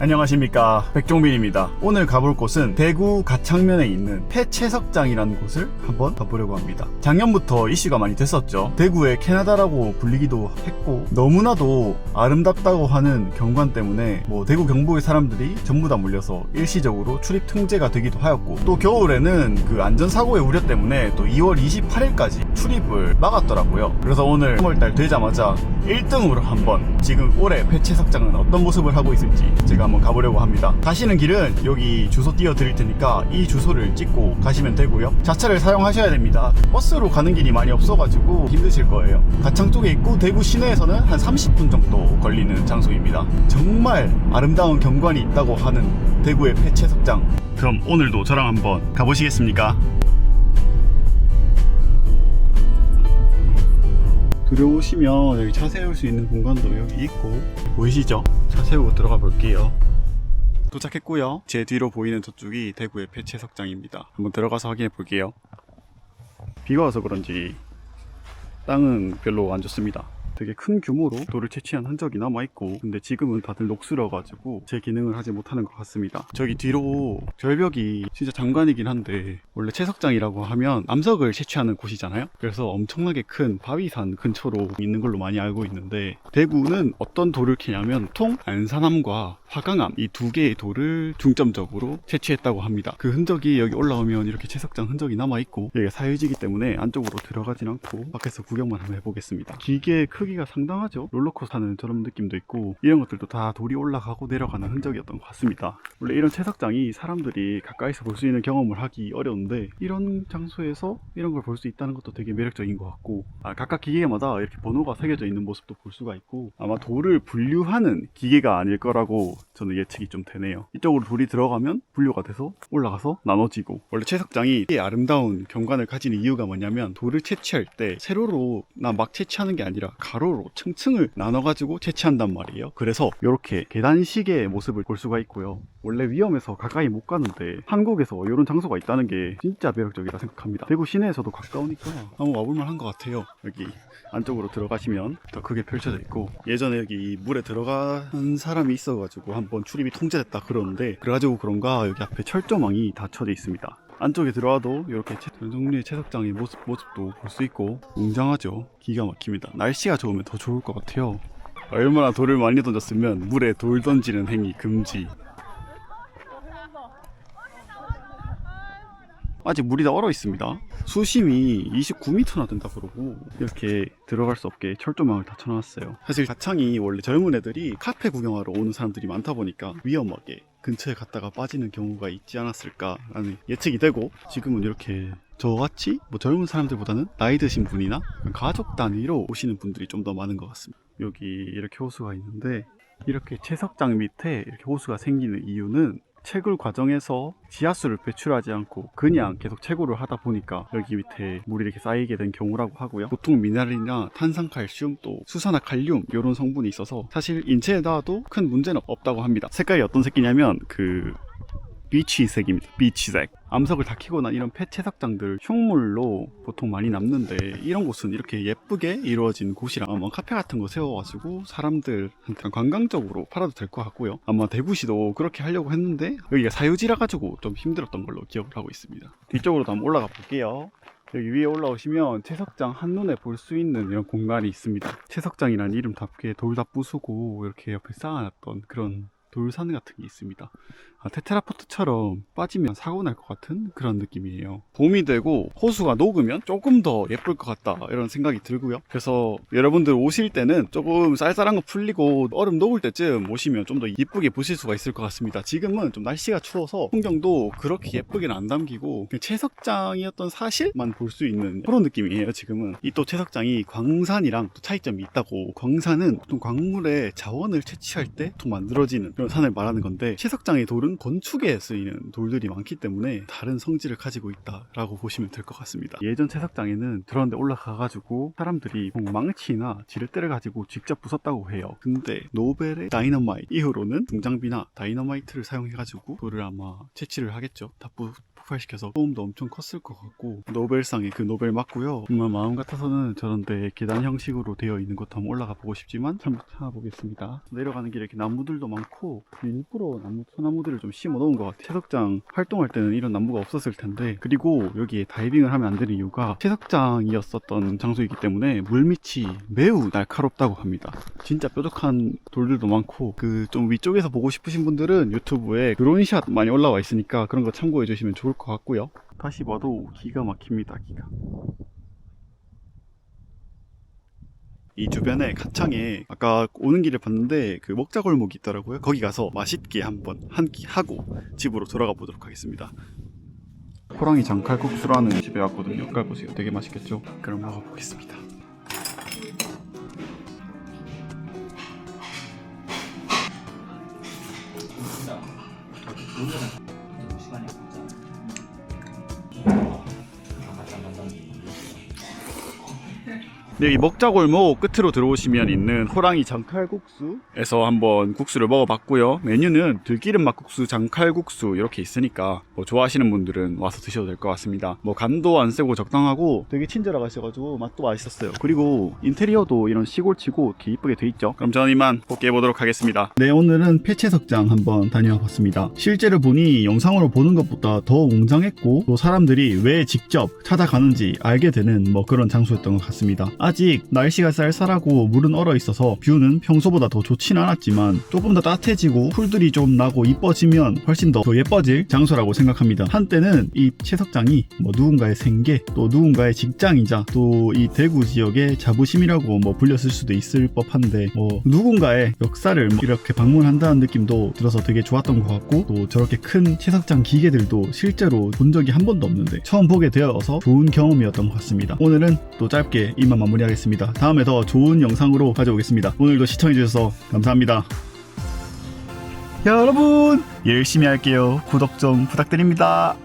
안녕하십니까, 백종빈입니다. 오늘 가볼 곳은 대구 가창면에 있는 폐채석장이라는 곳을 한번 가보려고 합니다. 작년부터 이슈가 많이 됐었죠. 대구의 캐나다라고 불리기도 했고 너무나도 아름답다고 하는 경관 때문에 대구 경북의 사람들이 전부 다 몰려서 일시적으로 출입 통제가 되기도 하였고, 또 겨울에는 그 안전사고의 우려 때문에 또 2월 28일까지 출입을 막았더라고요. 그래서 오늘 3월달 되자마자 1등으로 한번 지금 올해 폐채석장은 어떤 모습을 하고 있을지 제가 한번 가보려고 합니다. 가시는 길은 여기 주소 띄워 드릴 테니까 이 주소를 찍고 가시면 되고요. 자차를 사용하셔야 됩니다. 버스로 가는 길이 많이 없어가지고 힘드실 거예요. 가창 쪽에 있고 대구 시내에서는 한 30분 정도 걸리는 장소입니다. 정말 아름다운 경관이 있다고 하는 대구의 폐채석장. 그럼 오늘도 저랑 한번 가보시겠습니까? 들어오시면 여기 차 세울 수 있는 공간도 여기 있고, 보이시죠? 차 세우고 들어가 볼게요. 도착했고요. 제 뒤로 보이는 저쪽이 대구의 폐채석장입니다. 한번 들어가서 확인해 볼게요. 비가 와서 그런지 땅은 별로 안 좋습니다. 되게 큰 규모로 돌을 채취한 흔적이 남아있고, 근데 지금은 다들 녹슬어가지고 제 기능을 하지 못하는 것 같습니다. 저기 뒤로 절벽이 진짜 장관이긴 한데, 원래 채석장이라고 하면 암석을 채취하는 곳이잖아요. 그래서 엄청나게 큰 바위산 근처로 있는 걸로 많이 알고 있는데, 대구는 어떤 돌을 캐냐면 보통 안산암과 화강암 이 두 개의 돌을 중점적으로 채취했다고 합니다. 그 흔적이 여기 올라오면 이렇게 채석장 흔적이 남아있고, 여기가 사유지기 때문에 안쪽으로 들어가진 않고 밖에서 구경만 한번 해보겠습니다. 기계의 크기가 상당하죠. 롤러코스터 타는 저런 느낌도 있고, 이런 것들도 다 돌이 올라가고 내려가는 흔적이었던 것 같습니다. 원래 이런 채석장이 사람들이 가까이서 볼 수 있는 경험을 하기 어려운데, 이런 장소에서 이런 걸 볼 수 있다는 것도 되게 매력적인 것 같고, 각각 기계마다 이렇게 번호가 새겨져 있는 모습도 볼 수가 있고, 아마 돌을 분류하는 기계가 아닐 거라고 저는 예측이 좀 되네요. 이쪽으로 돌이 들어가면 분류가 돼서 올라가서 나눠지고, 원래 채석장이 아름다운 경관을 가지는 이유가 뭐냐면, 돌을 채취할 때 세로로 막 채취하는 게 아니라 가로로 층층을 나눠가지고 채취한단 말이에요. 그래서 이렇게 계단식의 모습을 볼 수가 있고요. 원래 위험해서 가까이 못 가는데 한국에서 이런 장소가 있다는 게 진짜 매력적이라 생각합니다. 대구 시내에서도 가까우니까 한번 와볼만 한 것 같아요. 여기 안쪽으로 들어가시면 더 크게 펼쳐져 있고, 예전에 여기 물에 들어간 사람이 있어가지고 한번 출입이 통제됐다 그러는데, 그래가지고 그런가 여기 앞에 철조망이 닫혀져 있습니다. 안쪽에 들어와도 이렇게 이런 종류의 채석장의 모습도 볼 수 있고 웅장하죠. 기가 막힙니다. 날씨가 좋으면 더 좋을 것 같아요. 얼마나 돌을 많이 던졌으면 물에 돌 던지는 행위 금지. 아직 물이 다 얼어 있습니다. 수심이 29m나 된다 그러고, 이렇게 들어갈 수 없게 철조망을 다 쳐놨어요. 사실 가창이 원래 젊은 애들이 카페 구경하러 오는 사람들이 많다 보니까 위험하게 근처에 갔다가 빠지는 경우가 있지 않았을까라는 예측이 되고, 지금은 이렇게 저같이 젊은 사람들보다는 나이 드신 분이나 가족 단위로 오시는 분들이 좀 더 많은 것 같습니다. 여기 이렇게 호수가 있는데, 이렇게 채석장 밑에 이렇게 호수가 생기는 이유는 채굴 과정에서 지하수를 배출하지 않고 그냥 계속 채굴을 하다 보니까 여기 밑에 물이 이렇게 쌓이게 된 경우라고 하고요. 보통 미네랄이나 탄산칼슘, 또 수산화칼륨 이런 성분이 있어서 사실 인체에 닿아도 큰 문제는 없다고 합니다. 색깔이 어떤 색이냐면 비치색입니다. 비치색. 암석을 다 키고 난 이런 폐채석장들 흉물로 보통 많이 남는데, 이런 곳은 이렇게 예쁘게 이루어진 곳이라 아마 카페 같은 거 세워가지고 사람들한테 관광적으로 팔아도 될 것 같고요. 아마 대구시도 그렇게 하려고 했는데 여기가 사유지라 가지고 좀 힘들었던 걸로 기억을 하고 있습니다. 뒤쪽으로도 한번 올라가 볼게요. 여기 위에 올라오시면 채석장 한눈에 볼 수 있는 이런 공간이 있습니다. 채석장이라는 이름답게 돌 다 부수고 이렇게 옆에 쌓아놨던 그런 돌산 같은 게 있습니다. 테트라포트처럼 빠지면 사고 날 것 같은 그런 느낌이에요. 봄이 되고 호수가 녹으면 조금 더 예쁠 것 같다 이런 생각이 들고요. 그래서 여러분들 오실 때는 조금 쌀쌀한 거 풀리고 얼음 녹을 때쯤 오시면 좀 더 예쁘게 보실 수가 있을 것 같습니다. 지금은 좀 날씨가 추워서 풍경도 그렇게 예쁘게는 안 담기고 그냥 채석장이었던 사실만 볼 수 있는 그런 느낌이에요. 지금은 이 또 채석장이 광산이랑 또 차이점이 있다고. 광산은 보통 광물의 자원을 채취할 때 또 만들어지는 그런 산을 말하는 건데, 채석장의 돌은 건축에 쓰이는 돌들이 많기 때문에 다른 성질을 가지고 있다라고 보시면 될 것 같습니다. 예전 채석장에는 저런 데 올라가가지고 사람들이 망치나 지렛대를 가지고 직접 부쉈다고 해요. 근데 노벨의 다이너마이트 이후로는 중장비나 다이너마이트를 사용해가지고 돌을 아마 채취를 하겠죠. 다 폭발시켜서 소음도 엄청 컸을 것 같고, 노벨상에 그 노벨 맞고요. 정말 마음 같아서는 저런데 계단 형식으로 되어 있는 곳 한번 올라가 보고 싶지만 잘 못 찾아보겠습니다. 내려가는 길에 이렇게 나무들도 많고 여기도 일부러 소나무들을 좀 심어 놓은 것 같아요. 채석장 활동할 때는 이런 나무가 없었을 텐데, 그리고 여기에 다이빙을 하면 안 되는 이유가 채석장이었었던 장소이기 때문에 물밑이 매우 날카롭다고 합니다. 진짜 뾰족한 돌들도 많고, 그 좀 위쪽에서 보고 싶으신 분들은 유튜브에 드론샷 많이 올라와 있으니까 그런 거 참고해 주시면 좋을 것 같고요. 다시 봐도 기가 막힙니다. 기가. 이 주변에 가창에 아까 오는 길에 봤는데 그 먹자골목이 있더라고요. 거기 가서 맛있게 한번 한 끼 하고 집으로 돌아가 보도록 하겠습니다. 호랑이 장칼국수라는 집에 왔거든요. 색깔 보세요. 되게 맛있겠죠? 그럼 먹어보겠습니다. 여기 먹자골목 끝으로 들어오시면 있는 호랑이 장칼국수에서 한번 국수를 먹어봤고요. 메뉴는 들기름 막국수, 장칼국수 이렇게 있으니까 뭐 좋아하시는 분들은 와서 드셔도 될 것 같습니다. 뭐 간도 안 세고 적당하고 되게 친절하게 하셔가지고 맛도 맛있었어요. 그리고 인테리어도 이런 시골치고 이렇게 이쁘게 돼 있죠. 그럼 저는 이만 복귀해 보도록 하겠습니다. 네, 오늘은 폐채석장 한번 다녀와 봤습니다. 실제로 보니 영상으로 보는 것보다 더 웅장했고, 또 사람들이 왜 직접 찾아가는지 알게 되는 뭐 그런 장소였던 것 같습니다. 아직 날씨가 쌀쌀하고 물은 얼어 있어서 뷰는 평소보다 더 좋진 않았지만 조금 더 따뜻해지고 풀들이 좀 나고 이뻐지면 훨씬 더 예뻐질 장소라고 생각합니다. 한때는 이 채석장이 뭐 누군가의 생계, 또 누군가의 직장이자 또 이 대구 지역의 자부심이라고 뭐 불렸을 수도 있을 법한데, 뭐 누군가의 역사를 이렇게 방문한다는 느낌도 들어서 되게 좋았던 것 같고, 또 저렇게 큰 채석장 기계들도 실제로 본 적이 한 번도 없는데 처음 보게 되어서 좋은 경험이었던 것 같습니다. 오늘은 또 짧게 이만 마무리하겠습니다. 다음에 더 좋은 영상으로 가져오겠습니다. 오늘도 시청해주셔서 감사합니다. 여러분, 열심히 할게요. 구독 좀 부탁드립니다.